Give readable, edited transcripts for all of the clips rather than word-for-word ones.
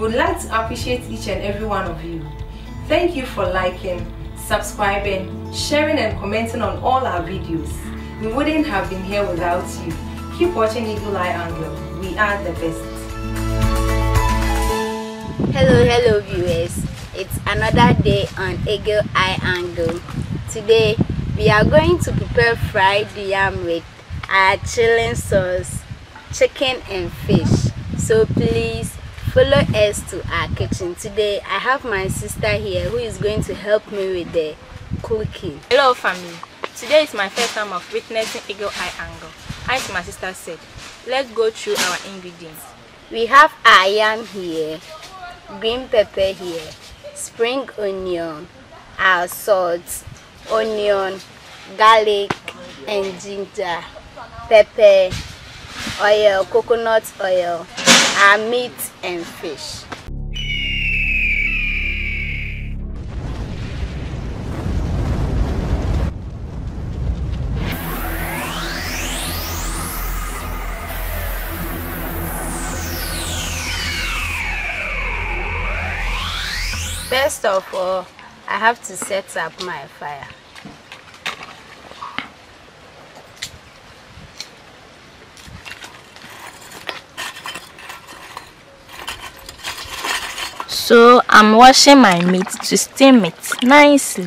would like to appreciate each and every one of you. Thank you for liking, subscribing, sharing and commenting on all our videos. We wouldn't have been here without you. Keep watching Eagle Eye Angle. We are the best. Hello viewers. It's another day on Eagle Eye Angle. Today we are going to prepare fried yam with our chilling sauce, chicken and fish. So please follow us to our kitchen. Today I have my sister here who is going to help me with the cooking. Hello family. Today is my first time of witnessing Eagle Eye Angle. As my sister said, let's go through our ingredients. We have our yam here, green pepper here, spring onion, our salt, onion, garlic and ginger, pepper, oil, coconut oil, our meat and fish. First of all, I have to set up my fire. So I'm washing my meat to steam it nicely.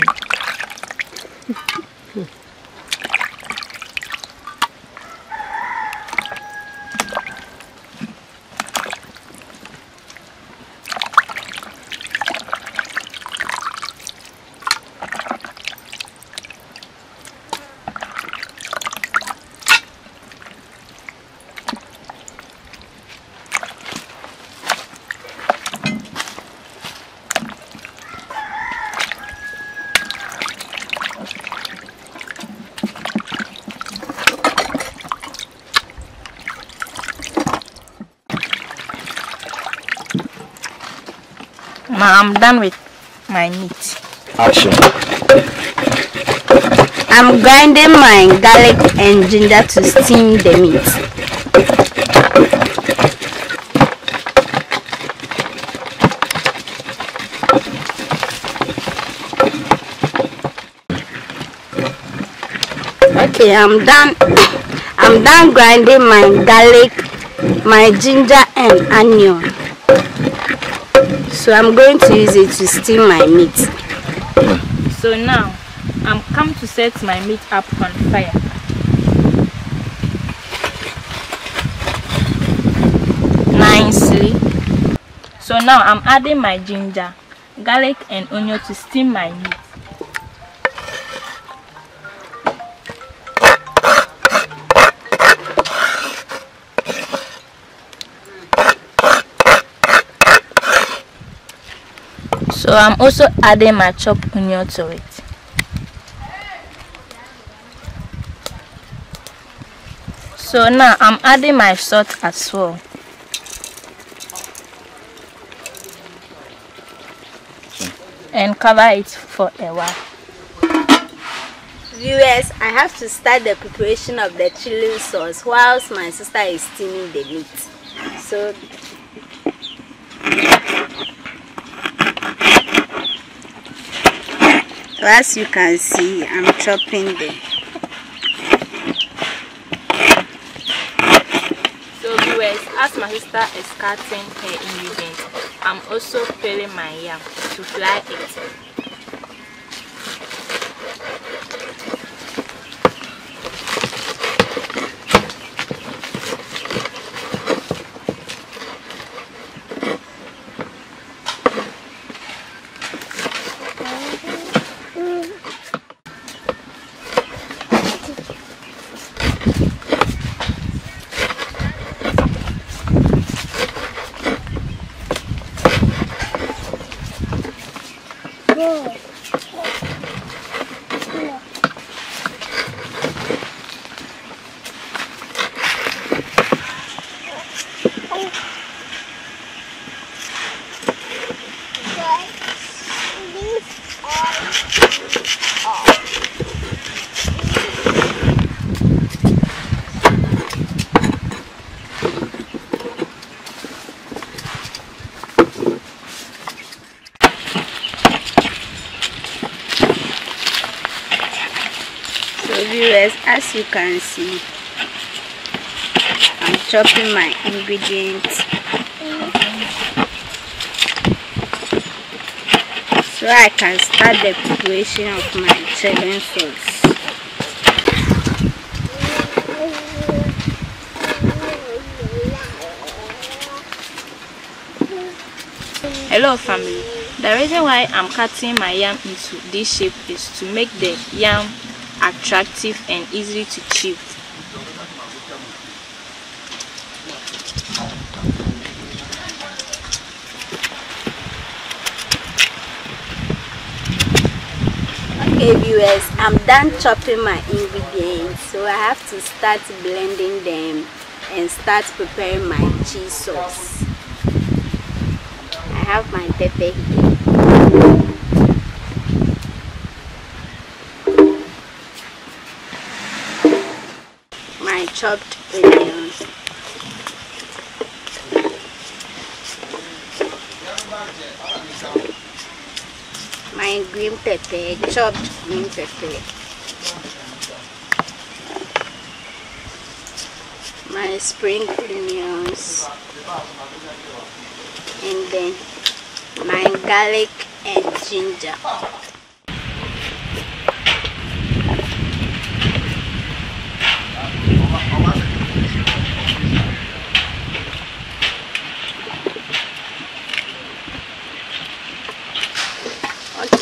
Now I'm done with my meat. Action. I'm grinding my garlic and ginger to steam the meat. Okay, I'm done grinding my garlic, my ginger and onion. So I'm going to use it to steam my meat. So now I'm come to set my meat up on fire. Nicely. So now I'm adding my ginger, garlic and onion to steam my meat. So I'm also adding my chopped onion to it. So now I'm adding my salt as well. And cover it for a while. Viewers, I have to start the preparation of the chili sauce whilst my sister is steaming the meat. So as you can see, I'm chopping the. So viewers, as my sister is cutting her ingredients, I'm also peeling my yam to fry it. as you can see, I'm chopping my ingredients so I can start the preparation of my chilli sauce. Hello family, the reason why I'm cutting my yam into this shape is to make the yam attractive and easy to chew. Okay viewers, I'm done chopping my ingredients, so I have to start blending them and start preparing my cheese sauce. I have my pepper here. My chopped onions. My green pepper, chopped green pepper. My spring onions. And then my garlic and ginger.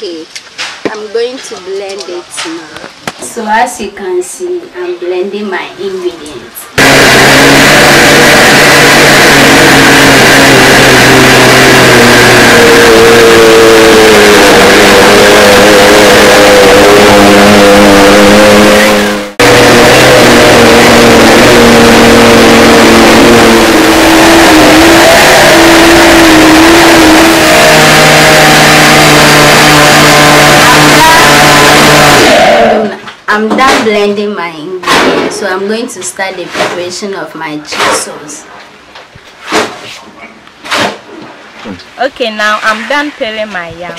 Okay, I'm going to blend it now. So as you can see, I'm blending my ingredients. I'm done blending my ingredients, so I'm going to start the preparation of my cheese sauce. Okay, now I'm done peeling my yam,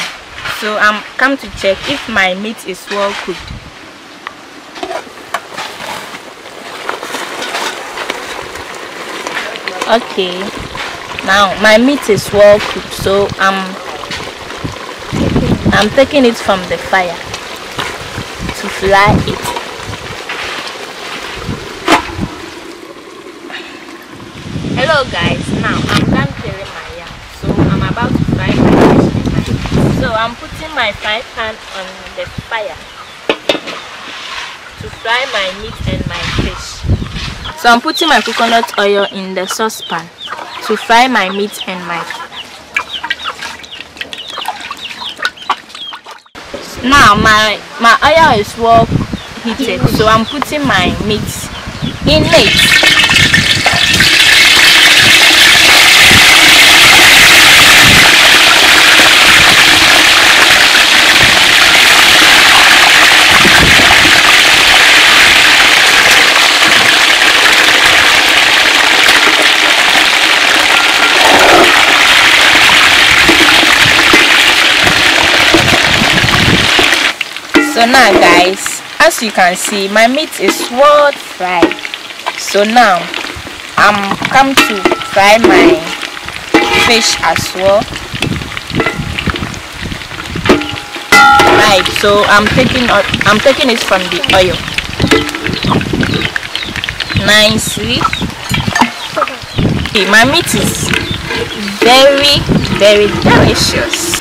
so I'm come to check if my meat is well cooked. Okay, now my meat is well cooked, so I'm taking it from the fire to fry it. Hello guys, now I'm done peeling my yam, so I'm about to fry my fish. So I'm putting my frying pan on the fire to fry my meat and my fish. So I'm putting my coconut oil in the saucepan to fry my meat and my fish. Now my oil is well heated, so I'm putting my meat in it. So now guys, as you can see, my meat is well fried. So now I'm come to fry my fish as well. Right, so I'm taking it from the oil nicely. Okay, my meat is very delicious.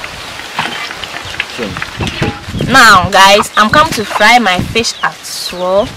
Now guys, I'm come to fry my fish as well.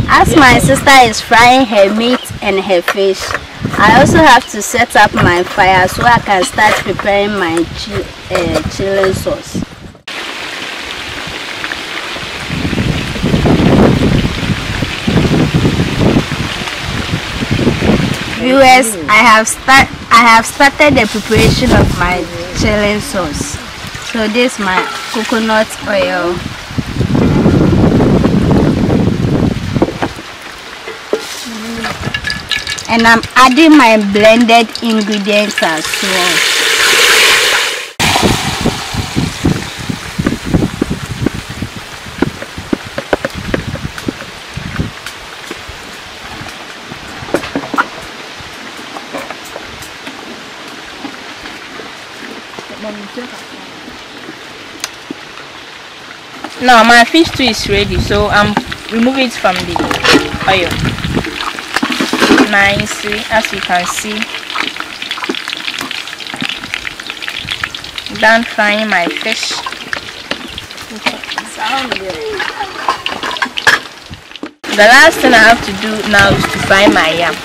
As my sister is frying her meat and her fish. I also have to set up my fire so I can start preparing my chili sauce. Viewers, I have started the preparation of my chili sauce. So this is my coconut oil. And I'm adding my blended ingredients as well. Now my fish too is ready, so remove it from the oil nicely, as you can see. Done frying my fish. The last thing I have to do now is to fry my yam.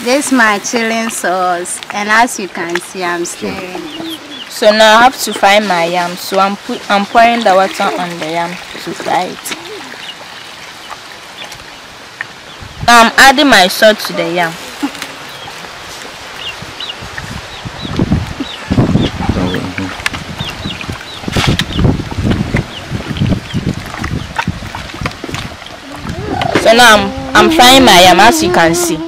This is my chili sauce, and as you can see, I'm stirring it. So now I have to fry my yam, so I'm pouring the water on the yam to fry it. Now I'm adding my salt to the yam. So now I'm frying my yam, as you can see.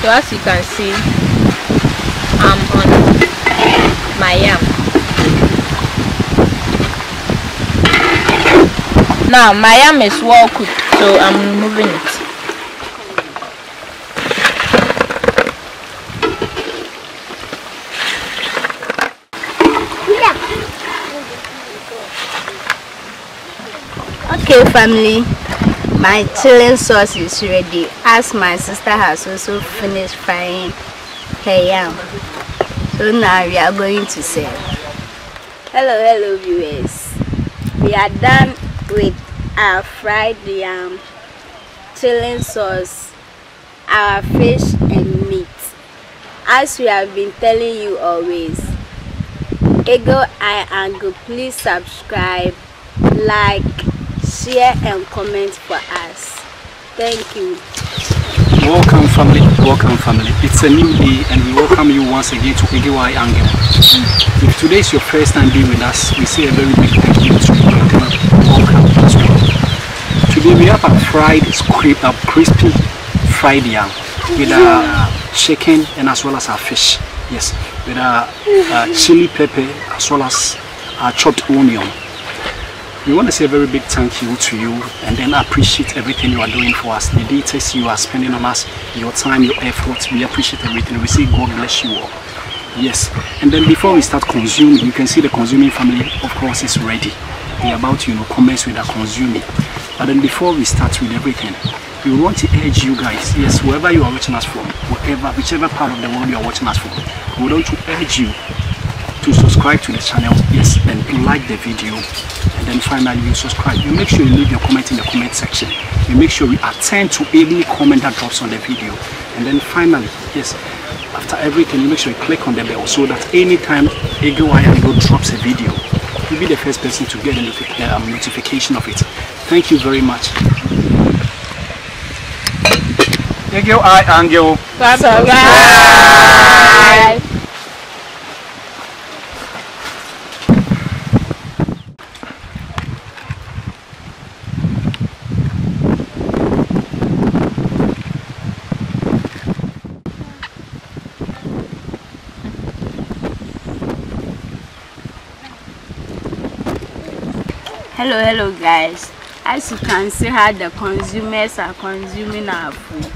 So as you can see, I'm on my yam. Now my yam is well cooked, so I'm removing it. Okay family, my chili sauce is ready, as my sister has also finished frying her yam. So now we are going to serve. Hello viewers. We are done with our fried yam, chili sauce, our fish and meat. As we have been telling you always, Eagle Eye Angle, please subscribe, like, share and comment for us. Thank you. Welcome family, it's a new day and we welcome you once again to Eagle Eye Angle. If today is your first time being with us, we say a very big thank you to you. Welcome as well. Today we have a crispy fried yam with chicken and as well as our fish. Yes, with chili pepper as well as chopped onion. We want to say a very big thank you to you and then appreciate everything you are doing for us, the data you are spending on us, your time, your effort. We appreciate everything. We say God bless you all. Yes, and then before we start consuming, you can see the consuming family, of course, is ready. They are about to commence with the consuming. But then before we start with everything, we want to urge you guys, yes, wherever you are watching us from, whichever part of the world you are watching us from, we want to urge you to subscribe to the channel, yes, and like the video, and then finally you subscribe. You make sure you leave your comment in the comment section. You make sure we attend to any comment that drops on the video, and then finally, yes, after everything, you make sure you click on the bell so that anytime Eagle Eye Angle drops a video, you'll be the first person to get a notification of it. Thank you very much. Eagle Eye Angle. Bye. Hello guys. As you can see how the consumers are consuming our food,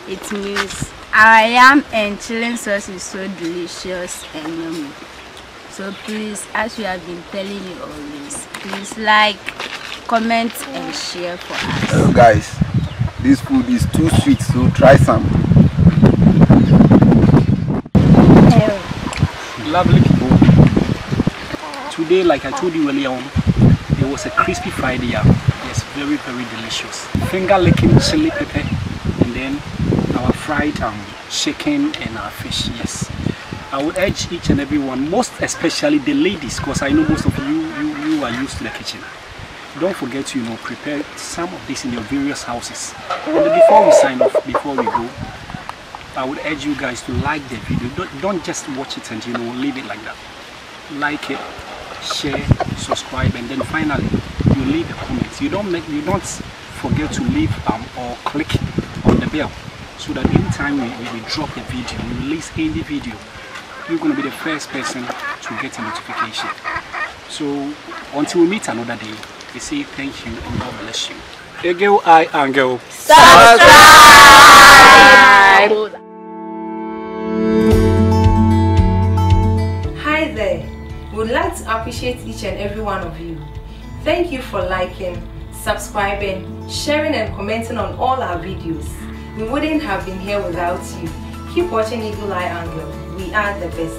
it means Our yam and chilling sauce is so delicious and yummy. So please, as we have been telling you always, please like, comment and share for us. Hello guys, this food is too sweet, so try some. Lovely people. Today, like I told you earlier on, there was a crispy fried yam. Yes, very delicious. Finger licking chili pepper, and then our fried chicken and our fish. Yes, I would urge each and every one, most especially the ladies, because I know most of you are used to the kitchen. Don't forget to prepare some of this in your various houses. And before we sign off, before we go, I would urge you guys to like the video. Don't just watch it and leave it like that. Like it, share, subscribe, and then finally you leave a comment. You don't forget to leave or click on the bell, so that anytime we drop a video, we release any video, you're going to be the first person to get a notification. So until we meet another day, we say thank you and God bless you. Ego, I, and go. Subscribe! Hi there. We would like to appreciate each and every one of you. Thank you for liking, subscribing, sharing and commenting on all our videos. We wouldn't have been here without you. Keep watching Eagle Eye Angle. We are the best.